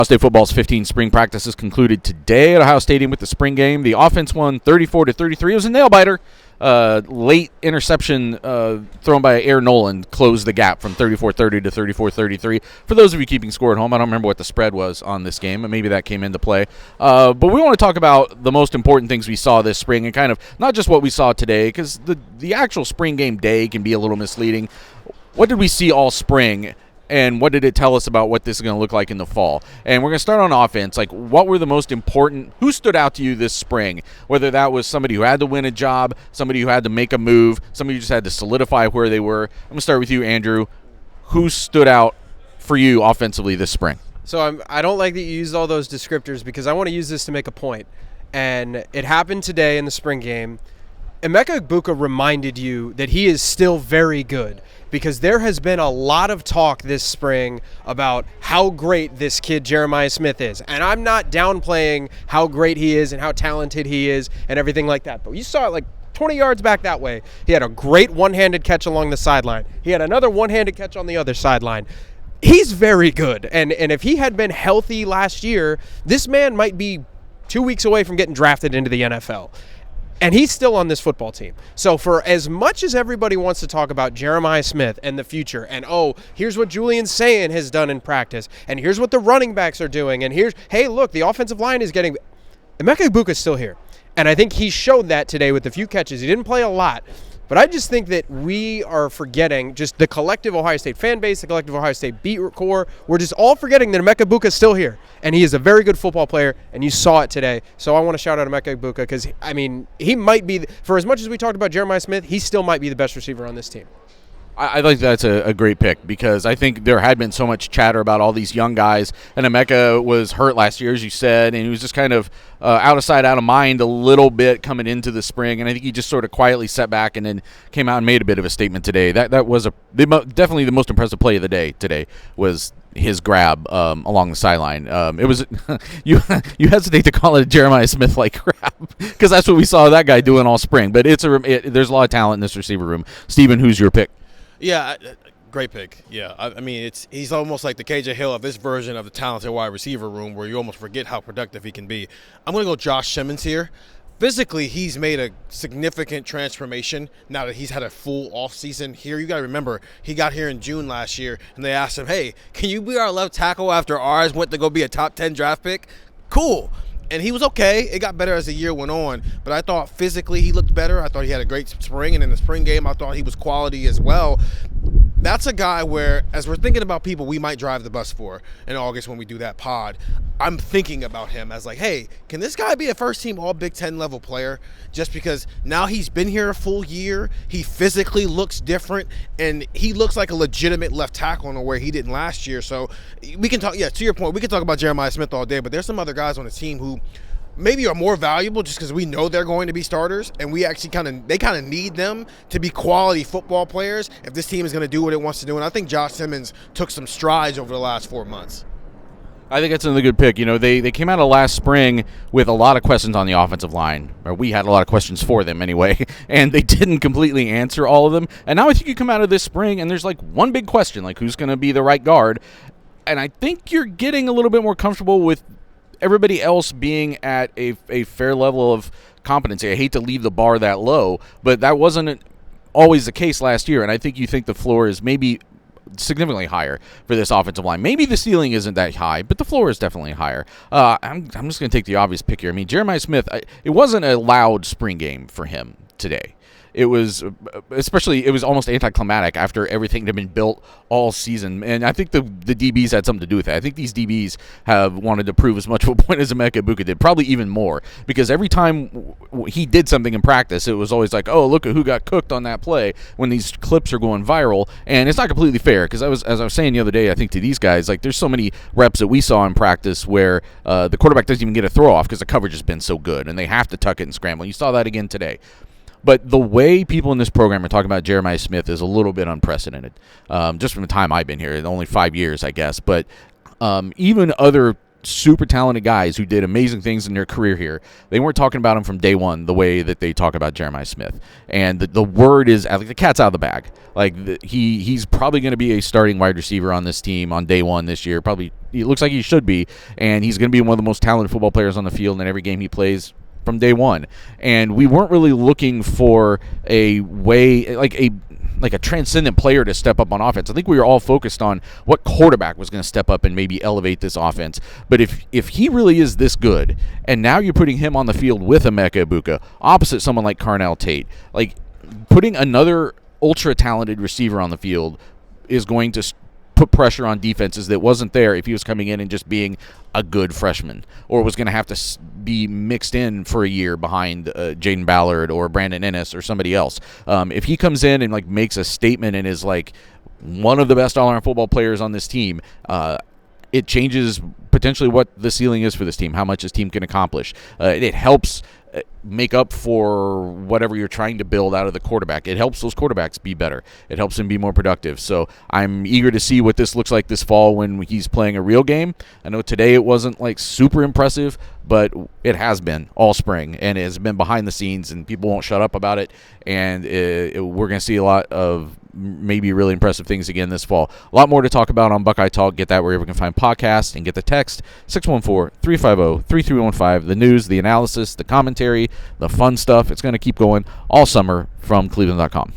Ohio State football's 15 spring practices concluded today at Ohio Stadium with the spring game. The offense won 34-33. It was a nail-biter. Late interception thrown by Aaron Nolan closed the gap from 34-30 to 34-33. For those of you keeping score at home, I don't remember what the spread was on this game, and maybe that came into play. But we want to talk about the most important things we saw this spring and kind of not just what we saw today, because the actual spring game day can be a little misleading. What did we see all spring? And what did it tell us about what this is going to look like in the fall? And we're going to start on offense. Like, what were the most important? Who stood out to you this spring? Whether that was somebody who had to win a job, somebody who had to make a move, somebody who just had to solidify where they were. I'm going to start with you, Andrew. Who stood out for you offensively this spring? So I don't like that you used all those descriptors because I want to use this to make a point. And it happened today in the spring game. Emeka Egbuka reminded you that he is still very good, because there has been a lot of talk this spring about how great this kid Jeremiah Smith is. And I'm not downplaying how great he is and how talented he is and everything like that. But you saw it like 20 yards back that way. He had a great one-handed catch along the sideline. He had another one-handed catch on the other sideline. He's very good. And if he had been healthy last year, this man might be 2 weeks away from getting drafted into the NFL. And he's still on this football team. So for as much as everybody wants to talk about Jeremiah Smith and the future, and here's what Julian Sayin has done in practice, and here's what the running backs are doing, and hey, look, the offensive line is getting... Emeka Egbuka is still here. And I think he showed that today with the few catches. He didn't play a lot. But I just think that we are forgetting, just the collective Ohio State fan base, the collective Ohio State beat core, we're just all forgetting that Emeka Egbuka is still here. And he is a very good football player, and you saw it today. So I want to shout out Emeka Egbuka because, I mean, he might be, for as much as we talked about Jeremiah Smith, he still might be the best receiver on this team. I think that's a great pick because I think there had been so much chatter about all these young guys, and Emeka was hurt last year, as you said, and he was just kind of out of sight, out of mind a little bit coming into the spring, and I think he just sort of quietly sat back and then came out and made a bit of a statement today. That was definitely the most impressive play of the day today was his grab along the sideline. It was you hesitate to call it a Jeremiah Smith-like grab because that's what we saw that guy doing all spring, but there's a lot of talent in this receiver room. Steven, who's your pick? Yeah, great pick. Yeah, I mean, he's almost like the KJ Hill of this version of the talented wide receiver room where you almost forget how productive he can be. I'm going to go Josh Simmons here. Physically, he's made a significant transformation now that he's had a full offseason here. You got to remember, he got here in June last year, and they asked him, hey, can you be our left tackle after ours went to go be a top 10 draft pick? Cool. And he was okay. It got better as the year went on. But I thought physically he looked better. I thought he had a great spring. And in the spring game, I thought he was quality as well. That's a guy where, as we're thinking about people we might drive the bus for in August when we do that pod, I'm thinking about him as like, hey, can this guy be a first-team All-Big Ten level player? Just because now he's been here a full year, he physically looks different, and he looks like a legitimate left tackle in a way he didn't last year. So we can talk, to your point, we can talk about Jeremiah Smith all day, but there's some other guys on the team who maybe are more valuable just because we know they're going to be starters, and we actually kind of need them to be quality football players if this team is going to do what it wants to do. And I think Josh Simmons took some strides over the last 4 months. I think that's another good pick. You know, they came out of last spring with a lot of questions on the offensive line, or we had a lot of questions for them anyway, and they didn't completely answer all of them. And now I think you come out of this spring, and there's like one big question, like who's going to be the right guard. And I think you're getting a little bit more comfortable with everybody else being at a fair level of competency. I hate to leave the bar that low, but that wasn't always the case last year, and I think you think the floor is maybe significantly higher for this offensive line. Maybe the ceiling isn't that high, but the floor is definitely higher. I'm just going to take the obvious pick here. I mean, Jeremiah Smith, it wasn't a loud spring game for him today. It was almost anticlimactic after everything that had been built all season. And I think the DBs had something to do with it. I think these DBs have wanted to prove as much of a point as Emeka Egbuka did, probably even more. Because every time he did something in practice, it was always like, oh, look at who got cooked on that play when these clips are going viral. And it's not completely fair because as I was saying the other day, I think to these guys, like there's so many reps that we saw in practice where the quarterback doesn't even get a throw off because the coverage has been so good and they have to tuck it and scramble. You saw that again today. But the way people in this program are talking about Jeremiah Smith is a little bit unprecedented, just from the time I've been here, only 5 years, I guess. But even other super talented guys who did amazing things in their career here. They weren't talking about him from day one the way that they talk about Jeremiah Smith. And the word is, like, the cat's out of the bag. Like, he's probably going to be a starting wide receiver on this team on day one this year. Probably, it looks like he should be. And he's going to be one of the most talented football players on the field in every game he plays from day one. And we weren't really looking for a way, like a transcendent player to step up on offense. I think we were all focused on what quarterback was going to step up and maybe elevate this offense. But if he really is this good, and now you're putting him on the field with Emeka Egbuka, opposite someone like Carnell Tate, like, putting another ultra-talented receiver on the field is going to put pressure on defenses that wasn't there if he was coming in and just being a good freshman, or was going to have to be mixed in for a year behind Jaden Ballard or Brandon Ennis or somebody else. If he comes in and, like, makes a statement and is, like, one of the best all-around football players on this team, it changes potentially what the ceiling is for this team, how much this team can accomplish. It helps make up for whatever you're trying to build out of the quarterback. It helps those quarterbacks be better. It helps them be more productive. So I'm eager to see what this looks like this fall when he's playing a real game. I know today it wasn't, like, super impressive, but it has been all spring, and it has been behind the scenes, and people won't shut up about it. And we're going to see a lot of maybe really impressive things again this fall. A lot more to talk about on Buckeye Talk. Get that wherever you can find podcasts, and get the text 614-350-3315. The news, the analysis, the commentary, the fun stuff. It's going to keep going all summer from cleveland.com.